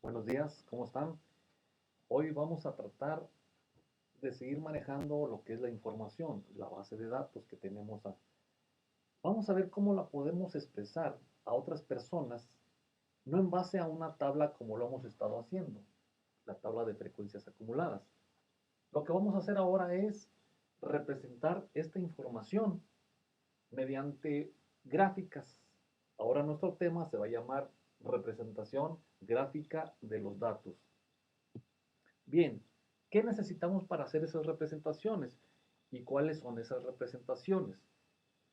Buenos días, ¿cómo están? Hoy vamos a tratar de seguir manejando lo que es la información, la base de datos que tenemos. Vamos a ver cómo la podemos expresar a otras personas, no en base a una tabla como lo hemos estado haciendo, la tabla de frecuencias acumuladas. Lo que vamos a hacer ahora es representar esta información mediante gráficas. Ahora nuestro tema se va a llamar representación gráfica de los datos. Bien, ¿qué necesitamos para hacer esas representaciones? ¿Y cuáles son esas representaciones?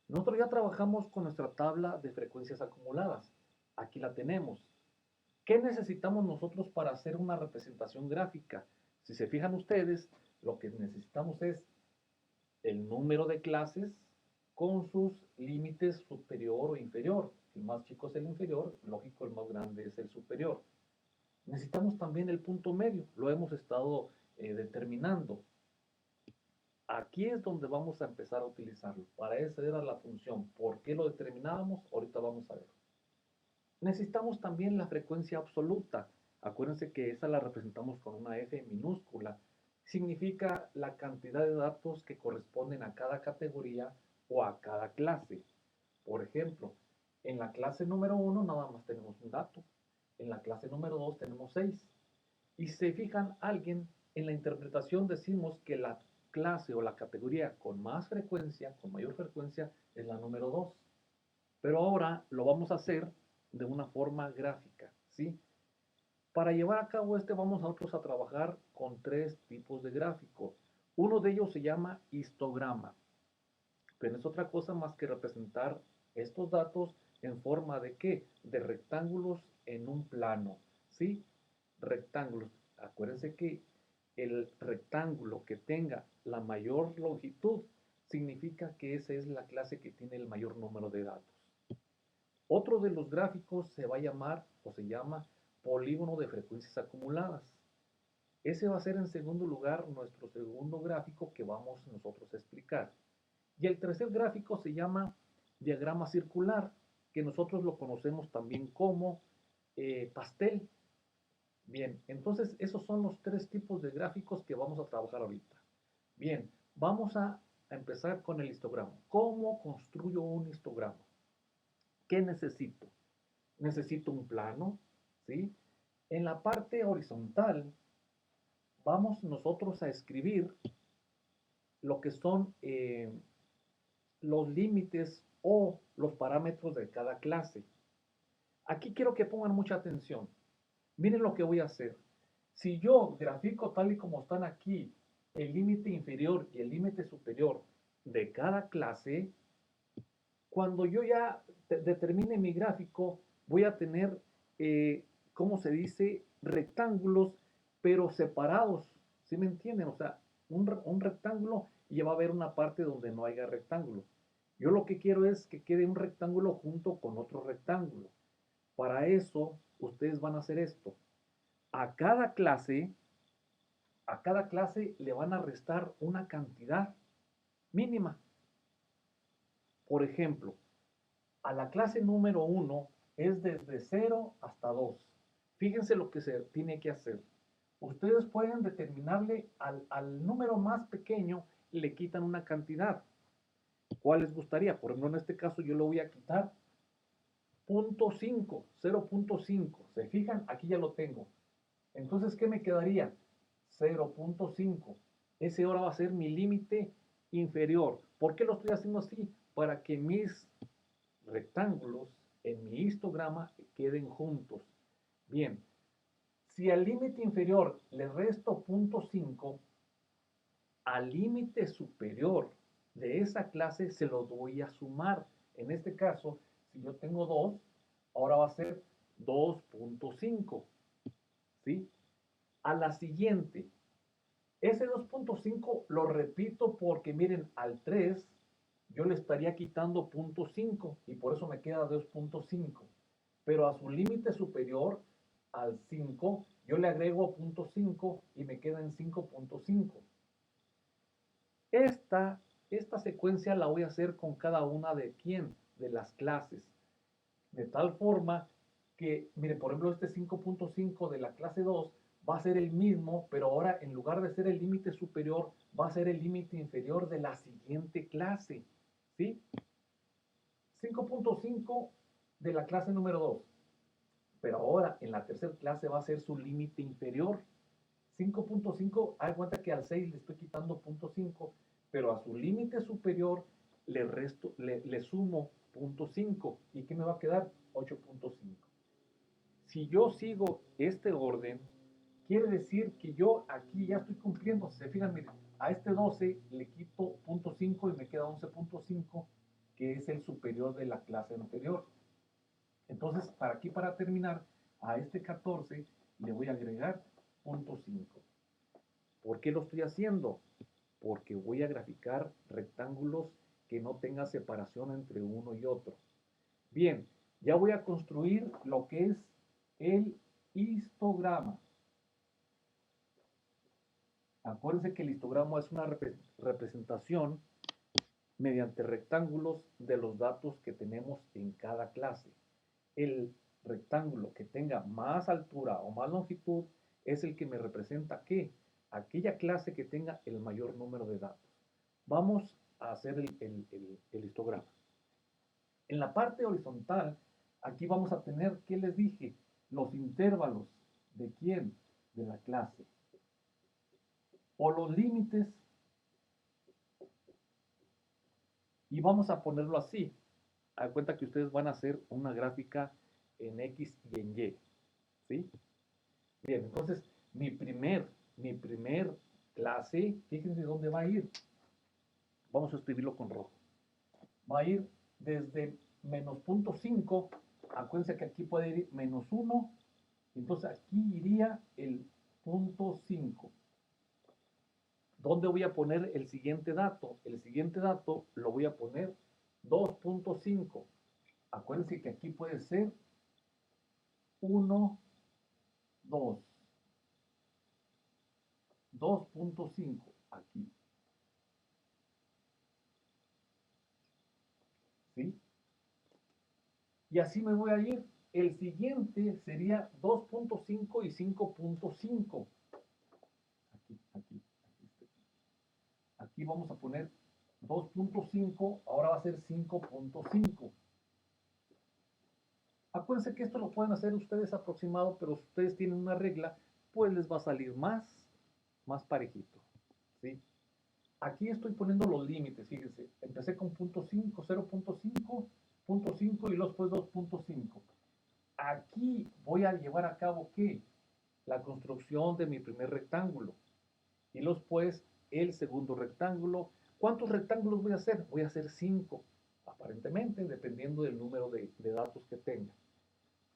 Nosotros ya trabajamos con nuestra tabla de frecuencias acumuladas. Aquí la tenemos. ¿Qué necesitamos nosotros para hacer una representación gráfica? Si se fijan ustedes, lo que necesitamos es el número de clases con sus límites superior o inferior. El más chico es el inferior, lógico, el más grande es el superior. Necesitamos también el punto medio, lo hemos estado determinando. Aquí es donde vamos a empezar a utilizarlo. Para esa era la función. ¿Por qué lo determinábamos? Ahorita vamos a ver. Necesitamos también la frecuencia absoluta. Acuérdense que esa la representamos con una F minúscula. Significa la cantidad de datos que corresponden a cada categoría o a cada clase. Por ejemplo, en la clase número 1 nada más tenemos un dato. En la clase número 2 tenemos 6. Y si se fijan, alguien en la interpretación decimos que la clase o la categoría con más frecuencia, con mayor frecuencia, es la número 2. Pero ahora lo vamos a hacer de una forma gráfica, ¿sí? Para llevar a cabo vamos nosotros a trabajar con tres tipos de gráfico. Uno de ellos se llama histograma, pero es otra cosa más que representar estos datos en forma de ¿qué? De rectángulos en un plano, ¿sí? Rectángulos. Acuérdense que el rectángulo que tenga la mayor longitud significa que esa es la clase que tiene el mayor número de datos. Otro de los gráficos se va a llamar o se llama polígono de frecuencias acumuladas. Ese va a ser en segundo lugar nuestro segundo gráfico que vamos nosotros a explicar. Y el tercer gráfico se llama diagrama circular, que nosotros lo conocemos también como pastel. Bien, entonces esos son los tres tipos de gráficos que vamos a trabajar ahorita. Bien, vamos a empezar con el histograma. ¿Cómo construyo un histograma? ¿Qué necesito? Necesito un plano, ¿sí? En la parte horizontal vamos nosotros a escribir lo que son los límites o los parámetros de cada clase. Aquí quiero que pongan mucha atención. Miren lo que voy a hacer. Si yo grafico tal y como están aquí el límite inferior y el límite superior de cada clase, cuando yo ya determine mi gráfico, voy a tener, ¿cómo se dice? Rectángulos, pero separados. ¿Sí me entienden? O sea, un rectángulo y va a haber una parte donde no haya rectángulo. Yo lo que quiero es que quede un rectángulo junto con otro rectángulo. Para eso, ustedes van a hacer esto. A cada clase, a cada clase le van a restar una cantidad mínima. Por ejemplo, a la clase número 1 es desde 0 hasta 2. Fíjense lo que se tiene que hacer. Ustedes pueden determinarle al número más pequeño, le quitan una cantidad. ¿Cuál les gustaría? Por ejemplo, en este caso yo le voy a quitar 0.5, 0.5. ¿Se fijan? Aquí ya lo tengo. Entonces, ¿qué me quedaría? 0.5. Ese ahora va a ser mi límite inferior. ¿Por qué lo estoy haciendo así? Para que mis rectángulos en mi histograma queden juntos. Bien, si al límite inferior le resto 0.5, al límite superior de esa clase se lo voy a sumar. En este caso, si yo tengo 2, ahora va a ser 2.5. ¿Sí? A la siguiente, ese 2.5 lo repito porque miren, al 3 yo le estaría quitando 0.5 y por eso me queda 2.5. Pero a su límite superior, al 5, yo le agrego 0.5 y me queda en 5.5. Esta secuencia la voy a hacer con cada una de quién, de las clases. De tal forma que, mire, por ejemplo, este 5.5 de la clase 2 va a ser el mismo, pero ahora en lugar de ser el límite superior, va a ser el límite inferior de la siguiente clase, ¿sí? 5.5 de la clase número 2, pero ahora en la tercera clase va a ser su límite inferior. 5.5, haz cuenta que al 6 le estoy quitando 0.5, pero a su límite superior le sumo 0.5. ¿Y qué me va a quedar? 8.5. Si yo sigo este orden, quiere decir que yo aquí ya estoy cumpliendo. Si se fijan, miren, a este 12 le quito 0.5 y me queda 11.5, que es el superior de la clase anterior. Entonces, para terminar, a este 14 le voy a agregar 0.5. ¿Por qué lo estoy haciendo? Porque voy a graficar rectángulos que no tengan separación entre uno y otro. Bien, ya voy a construir lo que es el histograma. Acuérdense que el histograma es una representación mediante rectángulos de los datos que tenemos en cada clase. El rectángulo que tenga más altura o más longitud es el que me representa ¿qué? Aquella clase que tenga el mayor número de datos. Vamos a hacer el histograma. En la parte horizontal, aquí vamos a tener, ¿qué les dije? Los intervalos. ¿De quién? De la clase. O los límites. Y vamos a ponerlo así. A cuenta que ustedes van a hacer una gráfica en X y en Y. ¿Sí? Bien, entonces mi primer clase, fíjense dónde va a ir. Vamos a escribirlo con rojo. Va a ir desde menos 0.5, acuérdense que aquí puede ir menos 1, entonces aquí iría el 0.5. ¿Dónde voy a poner el siguiente dato? El siguiente dato lo voy a poner 2.5. Acuérdense que aquí puede ser 1, 2. 2.5 aquí. ¿Sí? Y así me voy a ir. El siguiente sería 2.5 y 5.5. Aquí. Aquí vamos a poner 2.5, ahora va a ser 5.5. Acuérdense que esto lo pueden hacer ustedes aproximado, pero si ustedes tienen una regla, pues les va a salir más parejito. ¿Sí? Aquí estoy poniendo los límites, fíjense. Empecé con 0.5, 0.5, 0.5 y luego después 2.5. Aquí voy a llevar a cabo ¿qué? La construcción de mi primer rectángulo. Y luego después el segundo rectángulo. ¿Cuántos rectángulos voy a hacer? Voy a hacer 5, aparentemente, dependiendo del número de datos que tenga.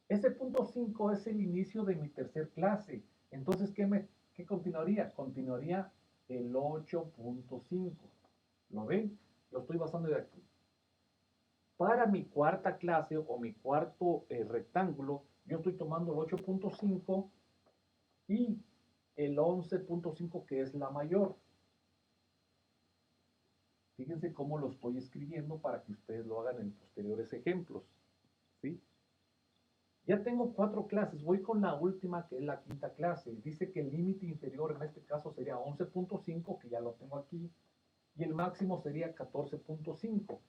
Ese punto 5 es el inicio de mi tercer clase. Entonces, ¿qué continuaría? Continuaría el 8.5. ¿Lo ven? Lo estoy basando de aquí. Para mi cuarta clase o mi cuarto rectángulo, yo estoy tomando el 8.5 y el 11.5 que es la mayor. Fíjense cómo lo estoy escribiendo para que ustedes lo hagan en posteriores ejemplos. ¿Sí? Ya tengo 4 clases, voy con la última que es la quinta clase. Dice que el límite inferior en este caso sería 11.5, que ya lo tengo aquí, y el máximo sería 14.5.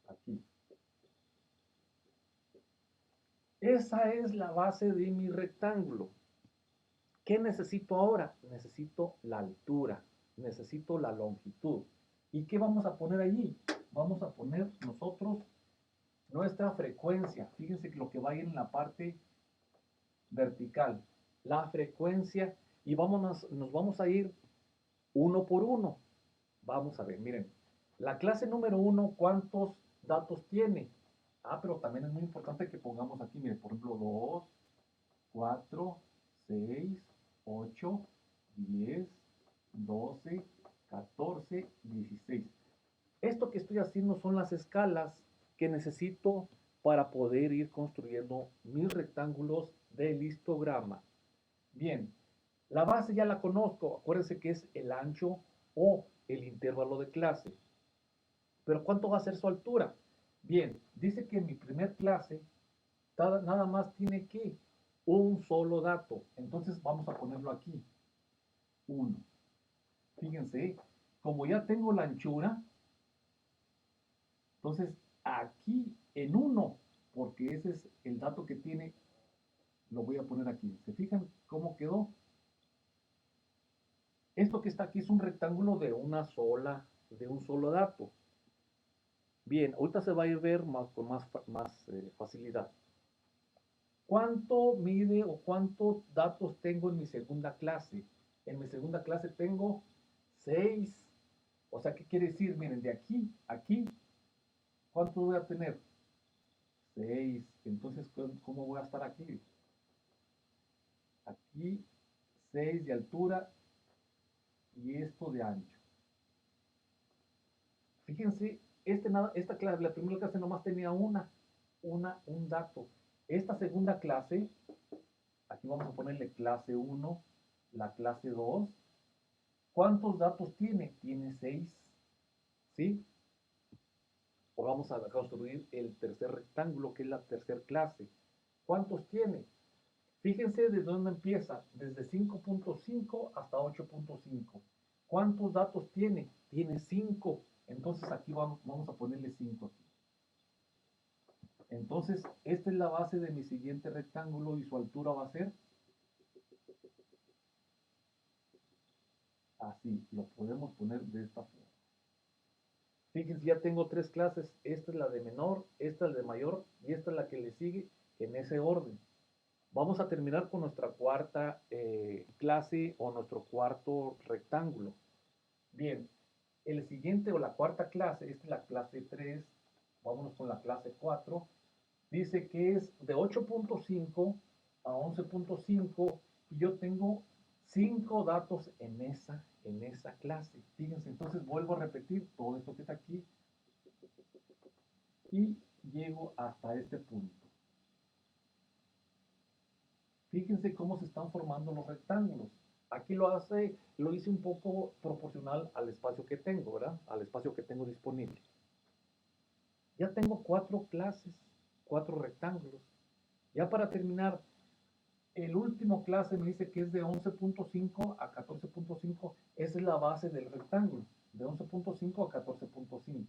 Aquí. Esa es la base de mi rectángulo. ¿Qué necesito ahora? Necesito la altura, necesito la longitud. ¿Y qué vamos a poner allí? Vamos a poner nosotros nuestra frecuencia. Fíjense que lo que va a ir en la parte vertical, la frecuencia, y nos vamos a ir uno por uno. Vamos a ver, miren, la clase número 1, ¿cuántos datos tiene? Pero también es muy importante que pongamos aquí, miren, por ejemplo, 2, 4, 6, 8, 10, 12, 14, 16. Esto que estoy haciendo son las escalas que necesito para poder ir construyendo mis rectángulos del histograma. Bien, la base ya la conozco, acuérdense que es el ancho o el intervalo de clase. Pero ¿cuánto va a ser su altura? Bien, dice que en mi primer clase nada más tiene que un solo dato. Entonces vamos a ponerlo aquí. 1. Fíjense, como ya tengo la anchura, entonces aquí en 1, porque ese es el dato que tiene, lo voy a poner aquí. ¿Se fijan cómo quedó? Esto que está aquí es un rectángulo de un solo dato. Bien, ahorita se va a ir ver con más facilidad. ¿Cuánto mide o cuántos datos tengo en mi segunda clase? En mi segunda clase tengo 6. O sea, ¿qué quiere decir? Miren, de aquí a aquí, ¿cuánto voy a tener? 6. Entonces, ¿cómo voy a estar aquí? Aquí, 6 de altura y esto de ancho. Fíjense, esta clase, la primera clase nomás tenía un dato. Esta segunda clase, aquí vamos a ponerle clase 1, la clase 2. ¿Cuántos datos tiene? Tiene 6. ¿Sí? O vamos a construir el tercer rectángulo, que es la tercera clase. ¿Cuántos tiene? Fíjense desde dónde empieza, desde 5.5 hasta 8.5. ¿Cuántos datos tiene? Tiene 5. Entonces aquí vamos a ponerle 5 aquí. Entonces, esta es la base de mi siguiente rectángulo y su altura va a ser así. Lo podemos poner de esta forma. Fíjense, ya tengo 3 clases. Esta es la de menor, esta es la de mayor y esta es la que le sigue en ese orden. Vamos a terminar con nuestra cuarta clase o nuestro cuarto rectángulo. Bien, el siguiente o la cuarta clase, esta es la clase 3, vámonos con la clase 4, dice que es de 8.5 a 11.5 y yo tengo 5 datos en esa clase. Fíjense, entonces vuelvo a repetir todo esto que está aquí y llego hasta este punto. Fíjense cómo se están formando los rectángulos. Aquí lo hice un poco proporcional al espacio que tengo, ¿verdad? Al espacio que tengo disponible. Ya tengo 4 clases, 4 rectángulos. Ya para terminar, el último clase me dice que es de 11.5 a 14.5. Esa es la base del rectángulo, de 11.5 a 14.5.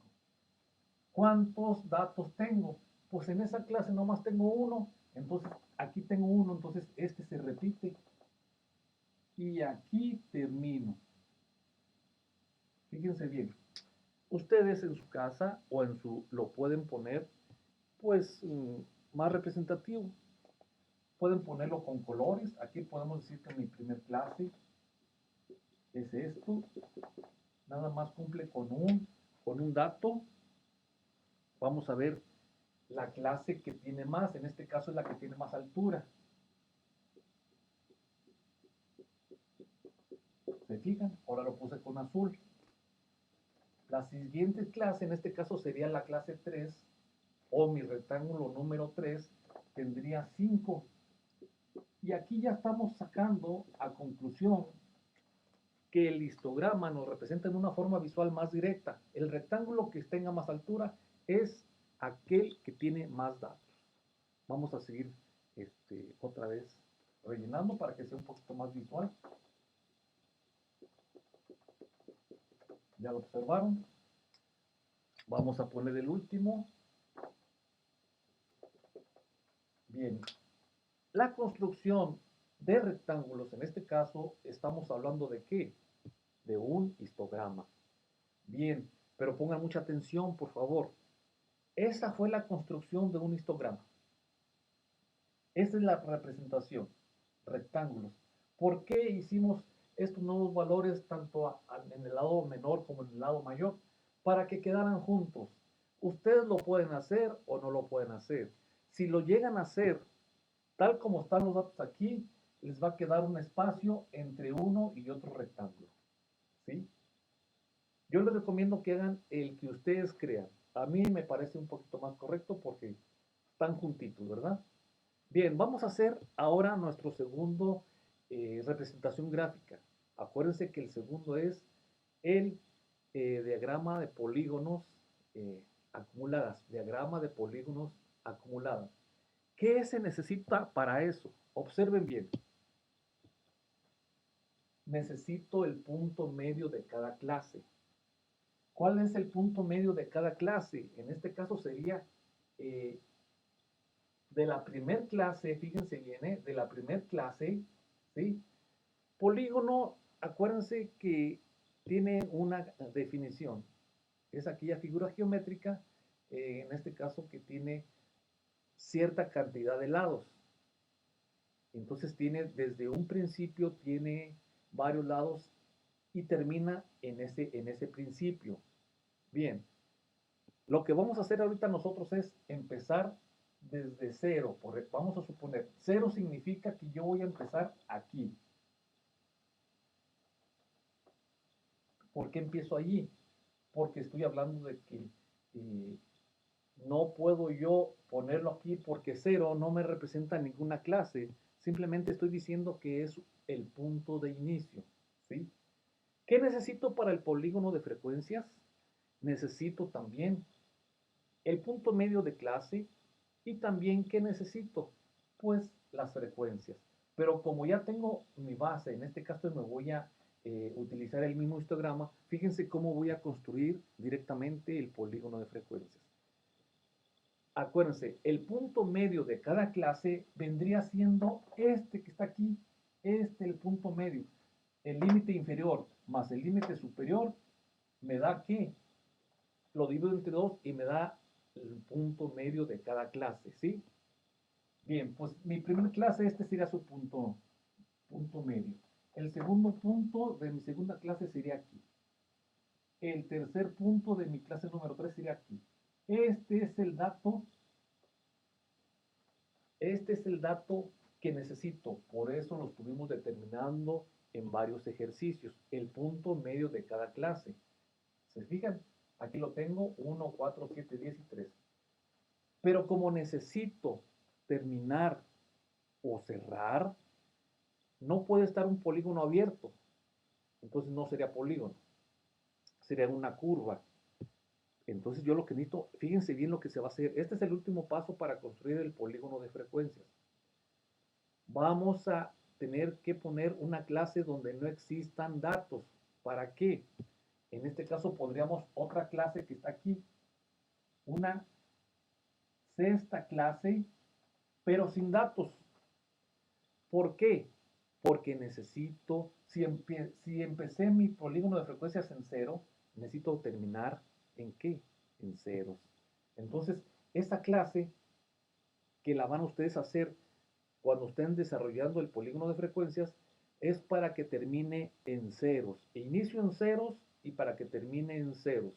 ¿Cuántos datos tengo? Pues en esa clase nomás tengo uno, entonces aquí tengo uno, entonces este se repite. Y aquí termino. Fíjense bien, ustedes en su casa o lo pueden poner pues más representativo. Pueden ponerlo con colores. Aquí podemos decir que mi primer clase es esto. Nada más cumple con un dato. Vamos a ver la clase que tiene más. En este caso es la que tiene más altura. ¿Se fijan? Ahora lo puse con azul. La siguiente clase, en este caso sería la clase 3, o mi rectángulo número 3, tendría 5. Y aquí ya estamos sacando a conclusión que el histograma nos representa en una forma visual más directa. El rectángulo que tenga más altura es aquel que tiene más datos. Vamos a seguir otra vez rellenando para que sea un poquito más visual. Ya lo observaron. Vamos a poner el último. Bien. La construcción de rectángulos, en este caso, estamos hablando de ¿qué? De un histograma. Bien, pero pongan mucha atención, por favor. Esa fue la construcción de un histograma. Esa es la representación, rectángulos. ¿Por qué hicimos estos nuevos valores tanto en el lado menor como en el lado mayor? Para que quedaran juntos. Ustedes lo pueden hacer o no lo pueden hacer. Si lo llegan a hacer tal como están los datos aquí, les va a quedar un espacio entre uno y otro rectángulo. ¿Sí? Yo les recomiendo que hagan el que ustedes crean. A mí me parece un poquito más correcto porque están juntitos, ¿verdad? Bien, vamos a hacer ahora nuestro segundo representación gráfica. Acuérdense que el segundo es el diagrama de polígonos acumuladas. Diagrama de polígonos acumuladas. ¿Qué se necesita para eso? Observen bien. Necesito el punto medio de cada clase. ¿Cuál es el punto medio de cada clase? En este caso sería eh, de la primer clase, fíjense bien, de la primer clase, ¿sí? Polígono, acuérdense que tiene una definición. Es aquella figura geométrica, en este caso que tiene cierta cantidad de lados. Entonces tiene, desde un principio, tiene varios lados y termina en ese principio. Bien, lo que vamos a hacer ahorita nosotros es empezar desde cero. Vamos a suponer, cero significa que yo voy a empezar aquí. ¿Por qué empiezo allí? Porque estoy hablando de que eh, no puedo yo ponerlo aquí porque cero no me representa ninguna clase. Simplemente estoy diciendo que es el punto de inicio, ¿sí? ¿Qué necesito para el polígono de frecuencias? Necesito también el punto medio de clase y también, ¿qué necesito? Pues las frecuencias. Pero como ya tengo mi base, en este caso me voy a utilizar el mismo histograma, fíjense cómo voy a construir directamente el polígono de frecuencias. Acuérdense, el punto medio de cada clase vendría siendo este que está aquí, el punto medio. El límite inferior más el límite superior me da ¿qué? Lo divido entre 2 y me da el punto medio de cada clase, ¿sí? Bien, pues mi primer clase, este sería su punto medio. El segundo punto de mi segunda clase sería aquí. El tercer punto de mi clase número 3 sería aquí. Este es el dato, este es el dato que necesito. Por eso lo estuvimos determinando en varios ejercicios. El punto medio de cada clase. ¿Se fijan? Aquí lo tengo, 1, 4, 7, 10 y 3. Pero como necesito terminar o cerrar, no puede estar un polígono abierto. Entonces no sería polígono, sería una curva. Entonces yo lo que necesito, fíjense bien lo que se va a hacer. Este es el último paso para construir el polígono de frecuencias. Vamos a tener que poner una clase donde no existan datos. ¿Para qué? En este caso podríamos otra clase que está aquí, una sexta clase, pero sin datos. ¿Por qué? Porque necesito, si empecé mi polígono de frecuencias en cero, necesito terminar en qué? En ceros. Entonces, esa clase que la van ustedes a hacer cuando estén desarrollando el polígono de frecuencias es para que termine en ceros. Inicio en ceros y para que termine en ceros.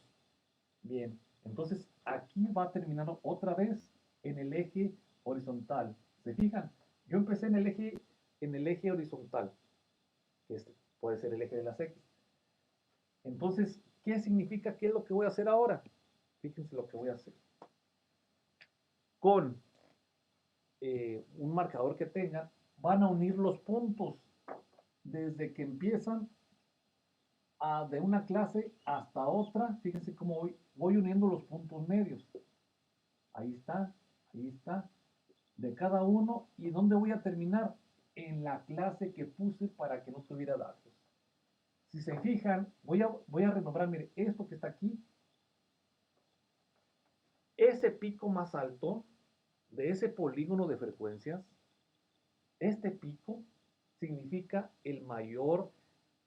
Bien, entonces aquí va a terminar otra vez en el eje horizontal. ¿Se fijan? Yo empecé en el eje horizontal, que este puede ser el eje de las X. Entonces, ¿qué significa? ¿Qué es lo que voy a hacer ahora? Fíjense lo que voy a hacer. Con un marcador que tengan, van a unir los puntos desde que empiezan de una clase hasta otra. Fíjense cómo voy uniendo los puntos medios. Ahí está, ahí está. De cada uno. ¿Y dónde voy a terminar? En la clase que puse para que no tuviera datos. Si se fijan, voy a renombrar, mire, esto que está aquí, ese pico más alto de ese polígono de frecuencias, este pico significa el mayor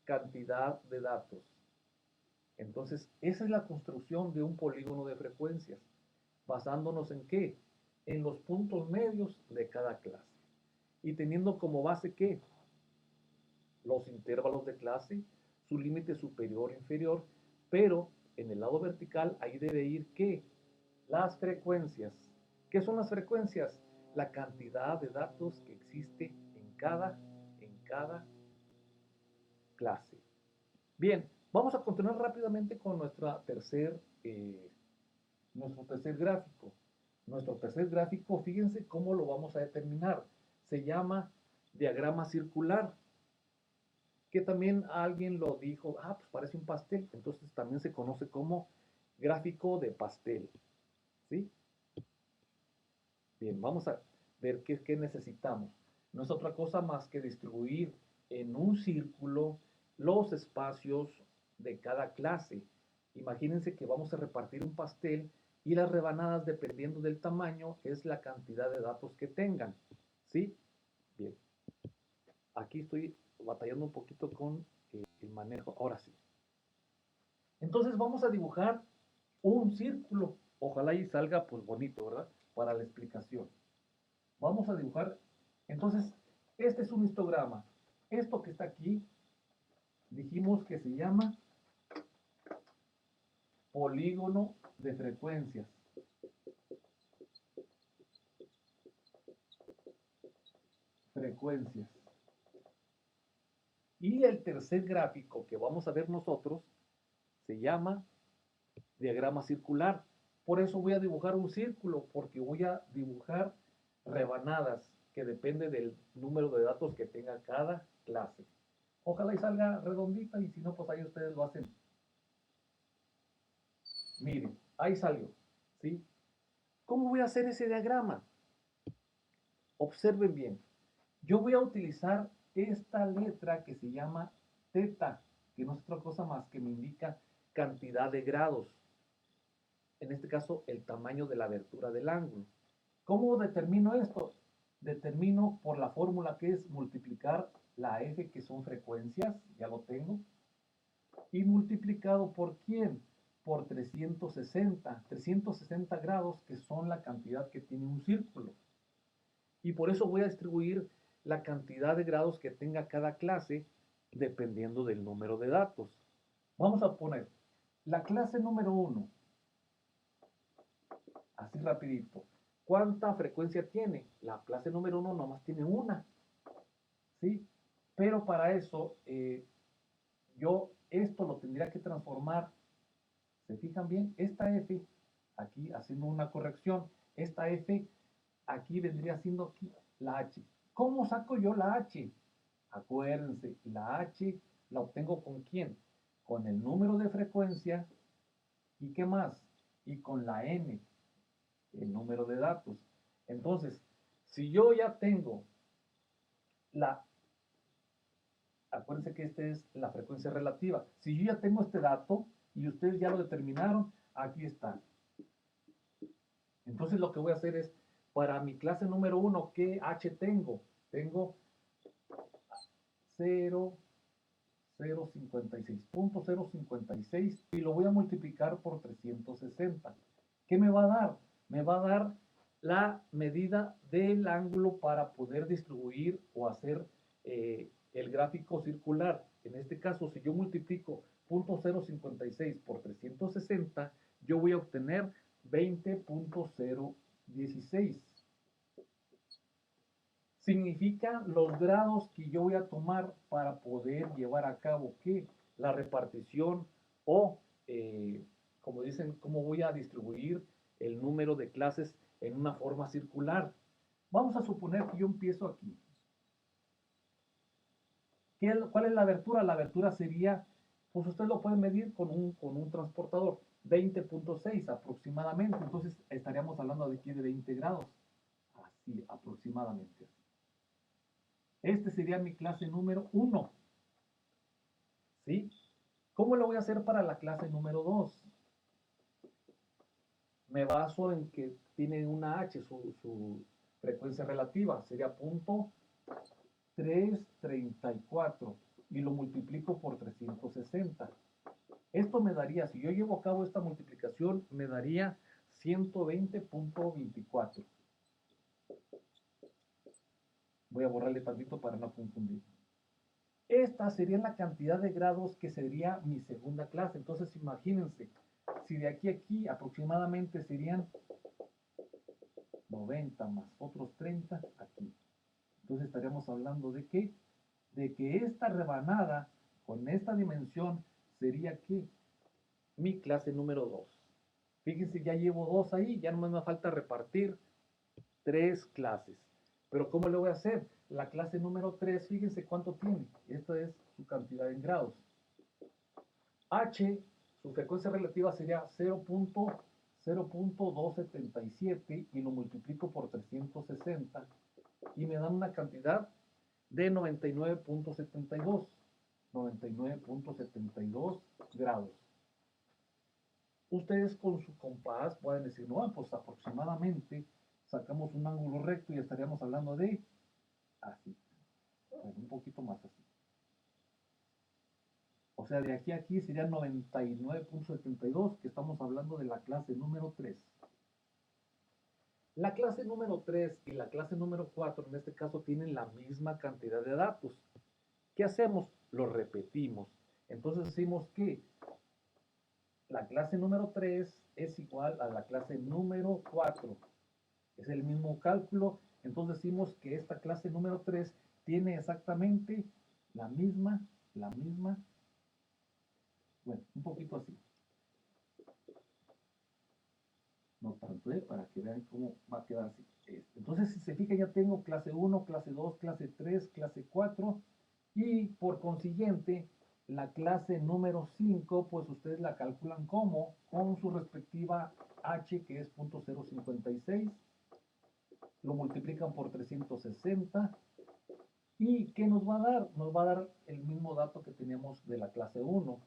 cantidad de datos. Entonces, esa es la construcción de un polígono de frecuencias, basándonos en qué? En los puntos medios de cada clase. Y teniendo como base qué? Los intervalos de clase, su límite superior e inferior, pero en el lado vertical ahí debe ir ¿qué? Las frecuencias. ¿Qué son las frecuencias? La cantidad de datos que existe en cada clase. Bien, vamos a continuar rápidamente con nuestro tercer gráfico. Nuestro tercer gráfico, fíjense cómo lo vamos a determinar. Se llama diagrama circular, que también alguien lo dijo, pues parece un pastel, entonces también se conoce como gráfico de pastel, ¿sí? Bien, ver qué necesitamos. No es otra cosa más que distribuir en un círculo los espacios de cada clase. Imagínense que vamos a repartir un pastel y las rebanadas, dependiendo del tamaño, es la cantidad de datos que tengan. ¿Sí? Bien. Aquí estoy batallando un poquito con el manejo. Ahora sí. Entonces vamos a dibujar un círculo. Ojalá y salga pues bonito, ¿verdad? Para la explicación. Vamos a dibujar. Entonces, este es un histograma. Esto que está aquí, dijimos que se llama polígono de frecuencias. Frecuencias. Y el tercer gráfico que vamos a ver nosotros se llama diagrama circular. Por eso voy a dibujar un círculo, porque voy a dibujar rebanadas que depende del número de datos que tenga cada clase. Ojalá y salga redondita, y si no, pues ahí ustedes lo hacen. Miren, ahí salió, ¿sí? ¿Cómo voy a hacer ese diagrama? Observen bien. Yo voy a utilizar esta letra que se llama teta, que no es otra cosa más que me indica cantidad de grados. En este caso, el tamaño de la abertura del ángulo. ¿Cómo determino esto? Determino por la fórmula que es multiplicar la f, que son frecuencias, ya lo tengo, y multiplicado por ¿quién? Por 360 grados, que son la cantidad que tiene un círculo. Y por eso voy a distribuir la cantidad de grados que tenga cada clase dependiendo del número de datos. Vamos a poner la clase número 1, así rapidito. ¿Cuánta frecuencia tiene? La clase número 1 nomás tiene una, ¿sí? Pero para eso yo esto lo tendría que transformar. ¿Se fijan bien? Esta F, aquí haciendo una corrección, esta F aquí vendría siendo aquí la H. ¿Cómo saco yo la H? Acuérdense, la H la obtengo ¿con quién? Con el número de frecuencia. ¿Y qué más? Y con la N, el número de datos. Entonces, si yo ya tengo la, acuérdense que esta es la frecuencia relativa. Si yo ya tengo este dato y ustedes ya lo determinaron, aquí está. Entonces lo que voy a hacer es, para mi clase número 1, ¿qué H tengo? Tengo 0, 0.56 y lo voy a multiplicar por 360. ¿Qué me va a dar? Me va a dar la medida del ángulo para poder distribuir o hacer el gráfico circular. En este caso, si yo multiplico 0.056 por 360, yo voy a obtener 20.016. Significa los grados que yo voy a tomar para poder llevar a cabo ¿qué? La repartición o, como dicen, cómo voy a distribuir el número de clases en una forma circular. Vamos a suponer que yo empiezo aquí. ¿Cuál es la abertura? La abertura sería, pues usted lo puede medir con un transportador, 20.6 aproximadamente. Entonces estaríamos hablando de aquí de 20 grados, así aproximadamente. Este sería mi clase número 1. ¿Sí? ¿Cómo lo voy a hacer para la clase número 2? Me baso en que tiene una H, su frecuencia relativa, sería 0.334 y lo multiplico por 360. Esto me daría, si yo llevo a cabo esta multiplicación, me daría 120.24. Voy a borrarle tantito para no confundir. Esta sería la cantidad de grados que sería mi segunda clase. Entonces imagínense, si de aquí a aquí aproximadamente serían 90 más otros 30 aquí. Entonces estaríamos hablando de qué? De que esta rebanada con esta dimensión sería ¿qué? Mi clase número 2. Fíjense, ya llevo 2 ahí, ya no me falta repartir 3 clases. Pero ¿cómo le voy a hacer? La clase número 3, fíjense cuánto tiene. Esta es su cantidad en grados. H, su frecuencia relativa sería 0.277 y lo multiplico por 360 y me dan una cantidad de 99.72 grados. Ustedes con su compás pueden decir, no, pues aproximadamente sacamos un ángulo recto y estaríamos hablando de así, un poquito más así. O sea, de aquí a aquí sería 99.72, que estamos hablando de la clase número 3. La clase número 3 y la clase número 4 en este caso tienen la misma cantidad de datos. ¿Qué hacemos? Lo repetimos. Entonces decimos que la clase número 3 es igual a la clase número 4. Es el mismo cálculo. Entonces decimos que esta clase número 3 tiene exactamente la misma, bueno, un poquito así. No tanto, para que vean cómo va a quedar así. Entonces, si se fijan, ya tengo clase 1, clase 2, clase 3, clase 4 y por consiguiente, la clase número 5, pues ustedes la calculan como con su respectiva h, que es 0.056, lo multiplican por 360 y ¿qué nos va a dar? Nos va a dar el mismo dato que teníamos de la clase 1.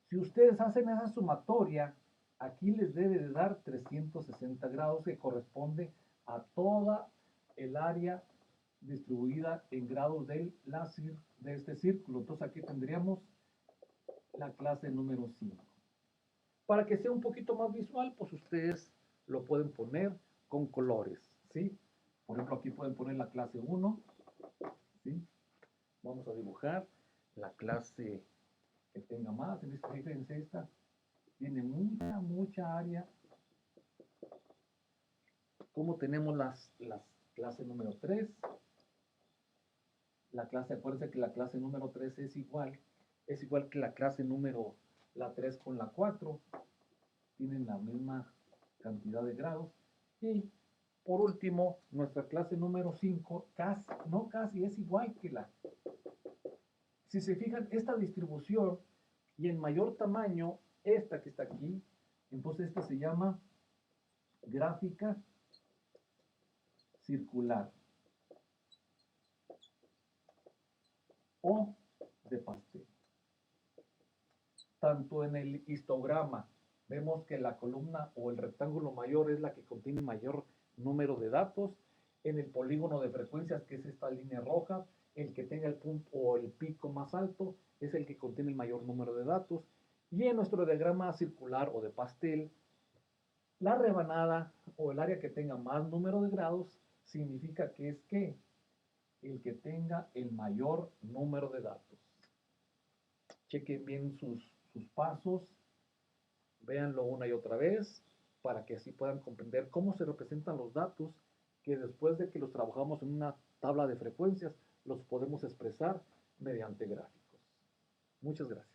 Si ustedes hacen esa sumatoria, aquí les debe de dar 360 grados, que corresponde a toda el área distribuida en grados de este círculo. Entonces aquí tendríamos la clase número 5. Para que sea un poquito más visual, pues ustedes lo pueden poner con colores, ¿sí? Por ejemplo, aquí pueden poner la clase 1, ¿sí? Vamos a dibujar la clase que tenga más. Fíjense, esta tiene mucha área. Como tenemos las clases número 3, la clase, acuérdense que la clase número 3 es igual que la clase número, la 3 con la 4, tienen la misma cantidad de grados. Y por último, nuestra clase número 5, casi es igual que la. Si se fijan, esta distribución y en mayor tamaño, esta que está aquí, entonces esta se llama gráfica circular o de pastel. Tanto en el histograma vemos que la columna o el rectángulo mayor es la que contiene mayor número de datos. En el polígono de frecuencias, que es esta línea roja, el que tenga el punto o el pico más alto es el que contiene el mayor número de datos. Y en nuestro diagrama circular o de pastel, la rebanada o el área que tenga más número de grados significa que es que el que tenga el mayor número de datos. Chequen bien sus pasos, véanlo una y otra vez para que así puedan comprender cómo se representan los datos, que después de que los trabajamos en una tabla de frecuencias, los podemos expresar mediante gráficos. Muchas gracias.